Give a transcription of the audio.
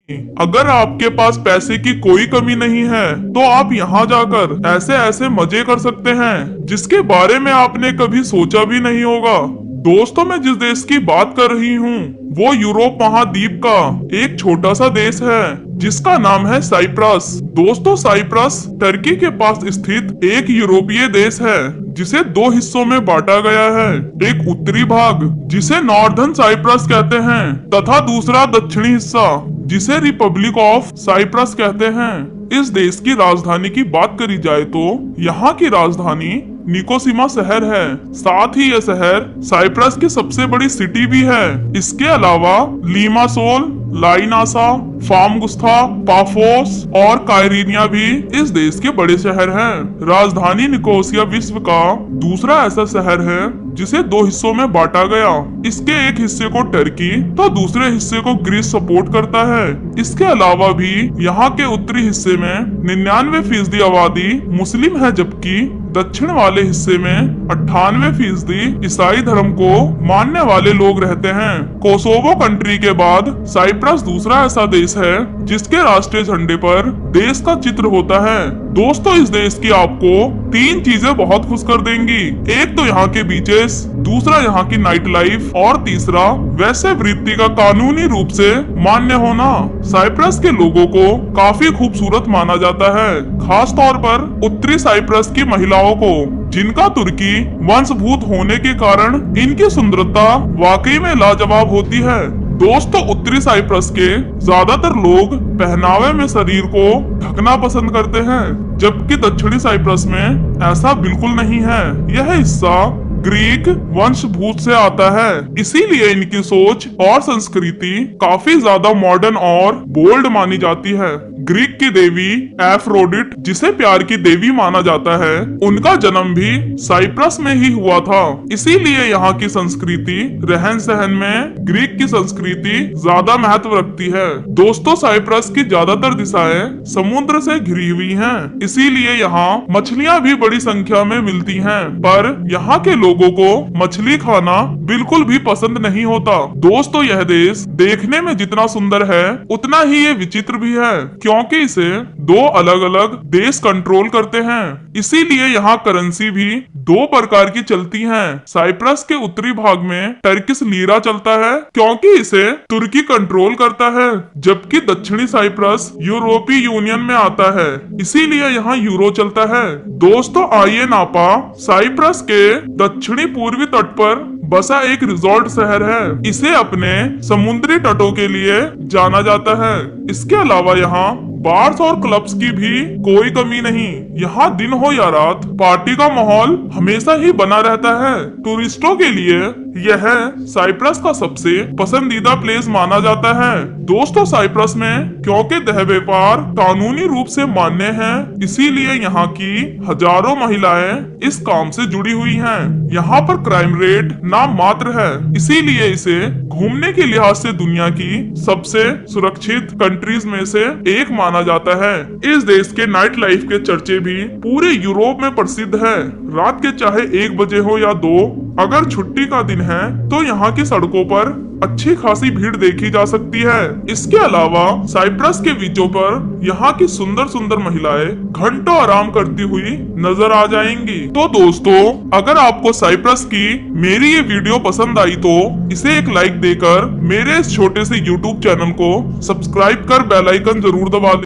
अगर आपके पास पैसे की कोई कमी नहीं है तो आप यहाँ जाकर ऐसे ऐसे मजे कर सकते हैं जिसके बारे में आपने कभी सोचा भी नहीं होगा। दोस्तों, मैं जिस देश की बात कर रही हूँ वो यूरोप महाद्वीप का एक छोटा सा देश है जिसका नाम है साइप्रस। दोस्तों, साइप्रस टर्की के पास स्थित एक यूरोपीय देश है जिसे दो हिस्सों में बांटा गया है। एक उत्तरी भाग जिसे नॉर्दर्न साइप्रस कहते हैं तथा दूसरा दक्षिणी हिस्सा जिसे रिपब्लिक ऑफ साइप्रस कहते हैं। इस देश की राजधानी की बात करी जाए तो यहाँ की राजधानी निकोसिमा शहर है। साथ ही यह शहर साइप्रस की सबसे बड़ी सिटी भी है। इसके अलावा लीमासोल, लाइनासा, फामगुस्था, पाफोस और कायरीनिया भी इस देश के बड़े शहर हैं। राजधानी निकोसिया विश्व का दूसरा ऐसा शहर है जिसे दो हिस्सों में बांटा गया। इसके एक हिस्से को टर्की तो दूसरे हिस्से को ग्रीस सपोर्ट करता है। इसके अलावा भी यहाँ के उत्तरी हिस्से में 99% आबादी मुस्लिम है, जबकि दक्षिण वाले हिस्से में 98% ईसाई धर्म को मानने वाले लोग रहते हैं। कोसोवो कंट्री के बाद साइप्रस दूसरा ऐसा देश है जिसके राष्ट्रीय झंडे पर देश का चित्र होता है। दोस्तों, इस देश की आपको तीन चीजें बहुत खुश कर देंगी। एक तो यहाँ के बीचेस, दूसरा यहाँ की नाइट लाइफ और तीसरा वैसे वृत्ति का कानूनी रूप से मान्य होना। साइप्रस के लोगों को काफी खूबसूरत माना जाता है, खास तौर पर उत्तरी साइप्रस की महिलाओं को, जिनका तुर्की वंशभूत होने के कारण इनकी सुंदरता वाकई में लाजवाब होती है। दोस्तों, उत्तरी साइप्रस के ज्यादातर लोग पहनावे में शरीर को ढकना पसंद करते हैं, जबकि दक्षिणी साइप्रस में ऐसा बिल्कुल नहीं है। यह हिस्सा ग्रीक वंशभूत से आता है, इसीलिए इनकी सोच और संस्कृति काफी ज्यादा मॉडर्न और बोल्ड मानी जाती है। ग्रीक की देवी एफ्रोडिट, जिसे प्यार की देवी माना जाता है, उनका जन्म भी साइप्रस में ही हुआ था। इसीलिए यहाँ की संस्कृति रहन सहन में ग्रीक की संस्कृति ज्यादा महत्व रखती है। दोस्तों, साइप्रस की ज्यादातर दिशाएं समुद्र से घिरी हुई हैं, इसीलिए यहाँ मछलियाँ भी बड़ी संख्या में मिलती हैं। पर यहाँ के लोगों को मछली खाना बिल्कुल भी पसंद नहीं होता। दोस्तों, यह देश देखने में जितना सुंदर है उतना ही ये विचित्र भी है, क्योंकि इसे दो अलग अलग देश कंट्रोल करते हैं। इसीलिए यहाँ करेंसी भी दो प्रकार की चलती हैं। साइप्रस के उत्तरी भाग में टर्किश लीरा चलता है, क्योंकि इसे तुर्की कंट्रोल करता है, जबकि दक्षिणी साइप्रस यूरोपीय यूनियन में आता है, इसीलिए यहाँ यूरो चलता है। दोस्तों, आइए नापा साइप्रस के दक्षिणी पूर्वी तट पर बसा एक रिजॉर्ट शहर है। इसे अपने समुद्री तटों के लिए जाना जाता है। इसके अलावा यहाँ बार्स और क्लब्स की भी कोई कमी नहीं। यहाँ दिन हो या रात पार्टी का माहौल हमेशा ही बना रहता है। टूरिस्टों के लिए यह साइप्रस का सबसे पसंदीदा प्लेस माना जाता है। दोस्तों, साइप्रस में क्योंकि देह व्यापार कानूनी रूप से मान्य है, इसीलिए यहाँ की हजारों महिलाएं इस काम से जुड़ी हुई हैं। यहाँ पर क्राइम रेट नाम मात्र है, इसीलिए इसे घूमने के लिहाज से दुनिया की सबसे सुरक्षित कंट्रीज में से एक माना जाता है। इस देश के नाइट लाइफ के चर्चे भी पूरे यूरोप में प्रसिद्ध है। रात के चाहे 1 बजे हो या 2, अगर छुट्टी का दिन है तो यहाँ की सड़कों पर अच्छी खासी भीड़ देखी जा सकती है। इसके अलावा साइप्रस के बीचों पर यहाँ की सुंदर सुंदर महिलाएं घंटों आराम करती हुई नजर आ जाएंगी। तो दोस्तों, अगर आपको साइप्रस की मेरी ये वीडियो पसंद आई तो इसे एक लाइक देकर मेरे इस छोटे से यूट्यूब चैनल को सब्सक्राइब कर बेल आइकन जरूर दबा लें।